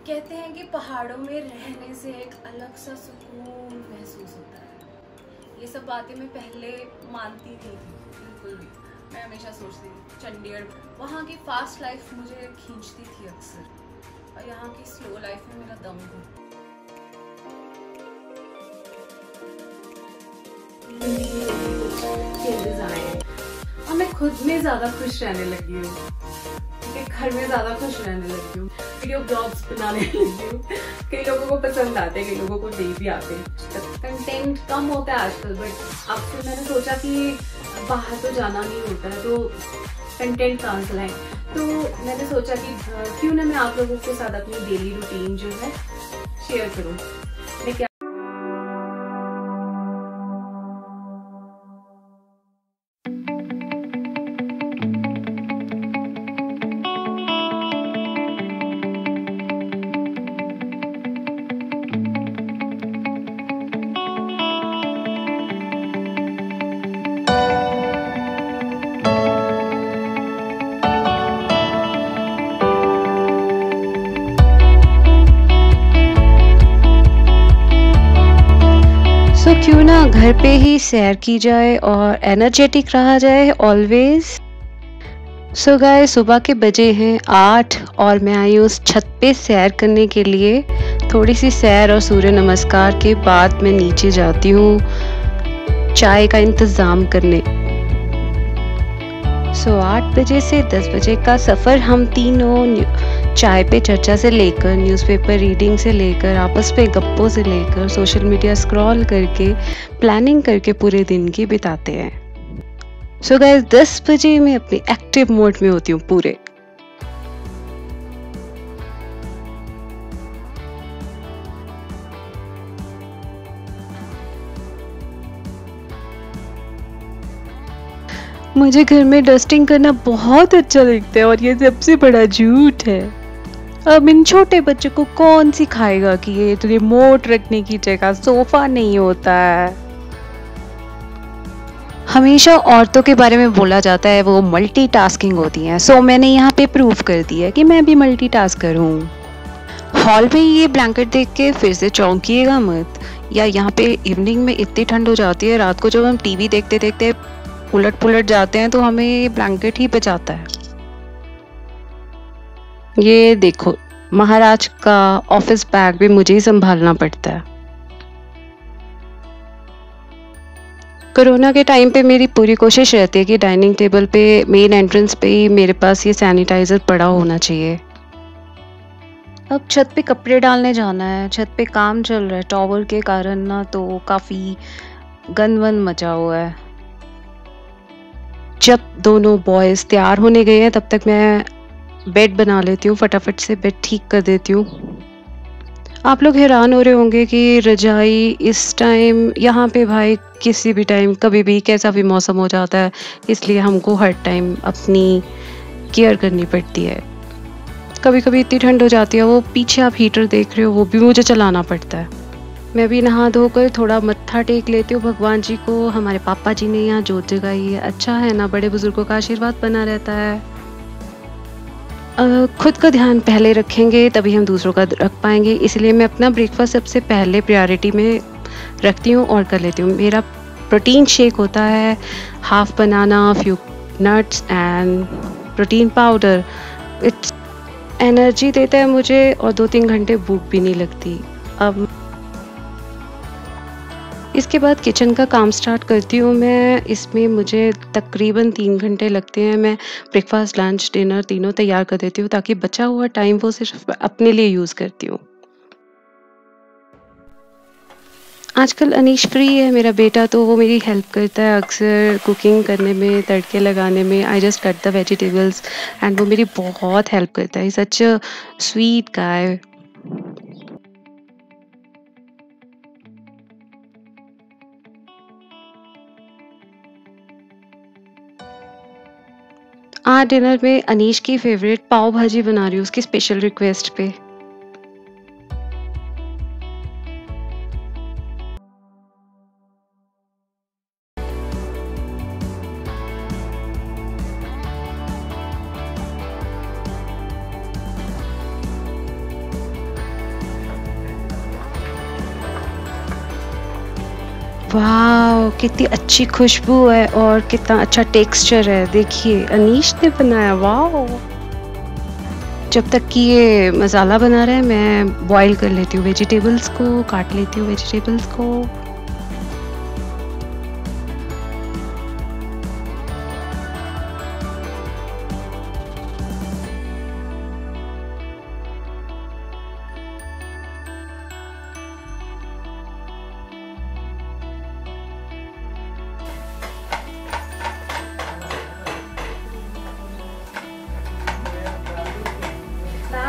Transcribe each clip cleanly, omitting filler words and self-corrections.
कहते हैं कि पहाड़ों में रहने से एक अलग सा सुकून महसूस होता है। ये सब बातें मैं पहले मानती नहीं थी बिल्कुल भी। मैं हमेशा सोचती थी चंडीगढ़, वहाँ की फास्ट लाइफ मुझे खींचती थी अक्सर, और यहाँ की स्लो लाइफ में मेरा दम घुटता। और मैं खुद में ज़्यादा खुश रहने लगी हूँ, घर में ज़्यादा खुश रहने लगी हूँ, वीडियो ब्लॉग्स बनाने लगी हूँ। कई लोगों को पसंद आते हैं, कई लोगों को नहीं भी आते। कंटेंट कम होता है आजकल, बट अब फिर मैंने सोचा कि बाहर तो जाना नहीं होता है तो कंटेंट कहाँ से लाएं। तो मैंने सोचा कि क्यों ना मैं आप लोगों के साथ अपनी डेली रूटीन जो है शेयर करूँ। मैं क्या क्यों ना घर पे ही सैर की जाए और एनर्जेटिक रहा जाए ऑलवेज। सो गाइस, सुबह के बजे हैं 8 और मैं आई हूँ उस छत पे सैर करने के लिए। थोड़ी सी सैर और सूर्य नमस्कार के बाद मैं नीचे जाती हूँ चाय का इंतज़ाम करने। 8 बजे से 10 बजे का सफ़र हम तीनों चाय पे चर्चा से लेकर, न्यूज़पेपर रीडिंग से लेकर, आपस में गप्पों से लेकर, सोशल मीडिया स्क्रॉल करके, प्लानिंग करके पूरे दिन की बिताते हैं। सो गाइस, 10 बजे मैं अपनी एक्टिव मोड में होती हूँ पूरे। मुझे घर में डस्टिंग करना बहुत अच्छा लगता है और ये सबसे बड़ा झूठ है। अब इन छोटे बच्चों को कौन सिखाएगा कि ये रिमोट रखने की जगह सोफा नहीं होता है। हमेशा औरतों के बारे में बोला जाता है वो मल्टीटास्किंग होती हैं। सो मैंने यहाँ पे प्रूव कर दिया कि मैं भी मल्टीटास्कर हूँ। हॉल में ये ब्लैंकेट देख के फिर से चौंकिएगा मत, या यहाँ पे इवनिंग में इतनी ठंड हो जाती है, रात को जब हम टीवी देखते देखते उलट पुलट जाते हैं तो हमें ये ब्लैंकेट ही बचाता है। ये देखो, महाराज का ऑफिस बैग भी मुझे ही संभालना पड़ता है। कोरोना के टाइम पे मेरी पूरी कोशिश रहती है कि डाइनिंग टेबल पे मेन एंट्रेंस पे ही मेरे पास ये सैनिटाइजर पड़ा होना चाहिए। अब छत पे कपड़े डालने जाना है, छत पे काम चल रहा है टॉवर के कारण ना, तो काफ़ी गंद वंद मचा हुआ है। जब दोनों बॉयज़ तैयार होने गए हैं तब तक मैं बेड बना लेती हूँ, फटाफट से बेड ठीक कर देती हूँ। आप लोग हैरान हो रहे होंगे कि रजाई इस टाइम यहाँ पे भाई किसी भी टाइम कभी भी कैसा भी मौसम हो जाता है, इसलिए हमको हर टाइम अपनी केयर करनी पड़ती है। कभी कभी इतनी ठंड हो जाती है, वो पीछे आप हीटर देख रहे हो वो भी मुझे चलाना पड़ता है। मैं भी नहा धोकर थोड़ा मत्था टेक लेती हूँ भगवान जी को। हमारे पापा जी ने यहाँ जोत जगाई है, अच्छा है ना, बड़े बुजुर्गों का आशीर्वाद बना रहता है। खुद का ध्यान पहले रखेंगे तभी हम दूसरों का रख पाएंगे, इसलिए मैं अपना ब्रेकफास्ट सबसे पहले प्रायोरिटी में रखती हूँ और कर लेती हूँ। मेरा प्रोटीन शेक होता है, half banana, few nuts and protein powder. It's energy देता है मुझे और 2-3 घंटे भूख भी नहीं लगती। अब इसके बाद किचन का काम स्टार्ट करती हूँ मैं। इसमें मुझे तकरीबन 3 घंटे लगते हैं। मैं ब्रेकफास्ट, लंच, डिनर तीनों तैयार कर देती हूँ ताकि बचा हुआ टाइम वो सिर्फ अपने लिए यूज़ करती हूँ। आजकल अनीश फ्री है मेरा बेटा, तो वो मेरी हेल्प करता है अक्सर कुकिंग करने में, तड़के लगाने में। I just cut the vegetables and वो मेरी बहुत हेल्प करता है। सच अ स्वीट गाय। आज डिनर में अनीश की फेवरेट पाव भाजी बना रही हूँ उसकी स्पेशल रिक्वेस्ट पे। वाह, कितनी अच्छी खुशबू है और कितना अच्छा टेक्सचर है। देखिए अनीश ने बनाया। वाह, जब तक कि ये मसाला बना रहा है मैं बॉईल कर लेती हूँ वेजिटेबल्स को, काट लेती हूँ वेजिटेबल्स को।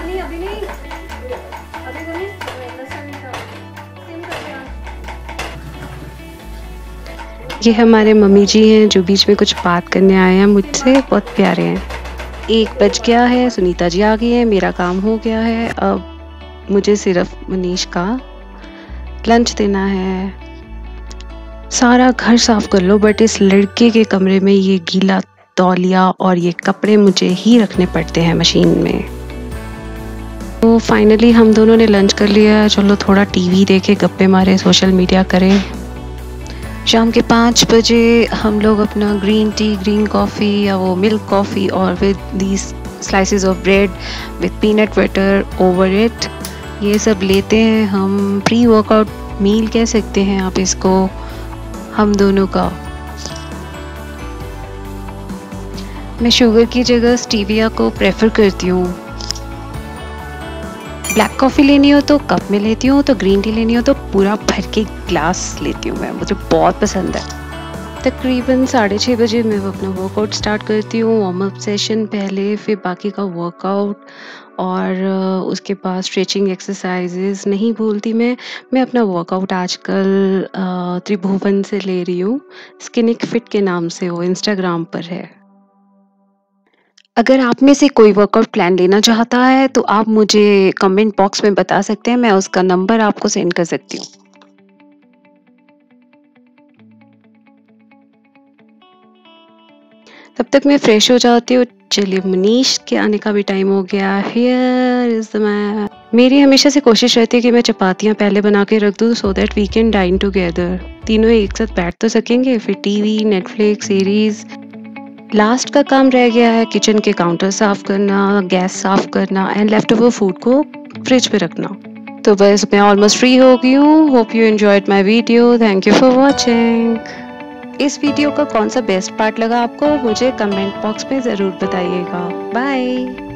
नहीं, अभी नहीं, अभी तो नहीं, ये हमारे मम्मी जी हैं जो बीच में कुछ बात करने आए हैं मुझसे, बहुत प्यारे हैं। 1 बज गया है, सुनीता जी आ गई हैं, मेरा काम हो गया है। अब मुझे सिर्फ मनीष का लंच देना है। सारा घर साफ कर लो, बट इस लड़के के कमरे में ये गीला तौलिया और ये कपड़े मुझे ही रखने पड़ते हैं मशीन में। तो फाइनली हम दोनों ने लंच कर लिया। चलो थोड़ा टीवी देखे, गप्पे मारे, सोशल मीडिया करें। शाम के 5 बजे हम लोग अपना ग्रीन टी, ग्रीन कॉफ़ी या वो मिल्क कॉफ़ी और with these slices of bread with peanut butter over it, ये सब लेते हैं। हम प्री वर्कआउट मील कह सकते हैं आप इसको, हम दोनों का। मैं शुगर की जगह स्टीविया को प्रेफर करती हूँ। ब्लैक कॉफ़ी लेनी हो तो कप में लेती हूँ, तो ग्रीन टी लेनी हो तो पूरा भर के ग्लास लेती हूँ मैं, मुझे बहुत पसंद है। तकरीबन 6:30 बजे मैं अपना वर्कआउट स्टार्ट करती हूँ। वार्म अप सेशन पहले, फिर बाकी का वर्कआउट और उसके बाद स्ट्रेचिंग एक्सरसाइजेज नहीं भूलती मैं अपना वर्कआउट आजकल त्रिभुवन से ले रही हूँ, स्किनिक फिट के नाम से, वो इंस्टाग्राम पर है। अगर आप में से कोई वर्कआउट प्लान लेना चाहता है तो आप मुझे कमेंट बॉक्स में बता सकते हैं, मैं उसका नंबर आपको सेंड कर सकती हूँ। तब तक मैं फ्रेश हो जाती हूँ। चलिए मनीष के आने का भी टाइम हो गया। Here is the man. मेरी हमेशा से कोशिश रहती है कि मैं चपातियाँ पहले बना के रख दूँ so that we can dine together. तीनों एक साथ बैठ तो सकेंगे, फिर टीवी, नेटफ्लिक्स, सीरीज। लास्ट का काम रह गया है किचन के काउंटर साफ करना, गैस साफ करना एंड लेफ्ट ओवर फूड को फ्रिज पे रखना। तो बस मैं ऑलमोस्ट फ्री हो गई हूँ। Hope you enjoyed my video. Thank you for watching. इस वीडियो का कौन सा बेस्ट पार्ट लगा आपको, मुझे कमेंट बॉक्स में ज़रूर बताइएगा। बाय।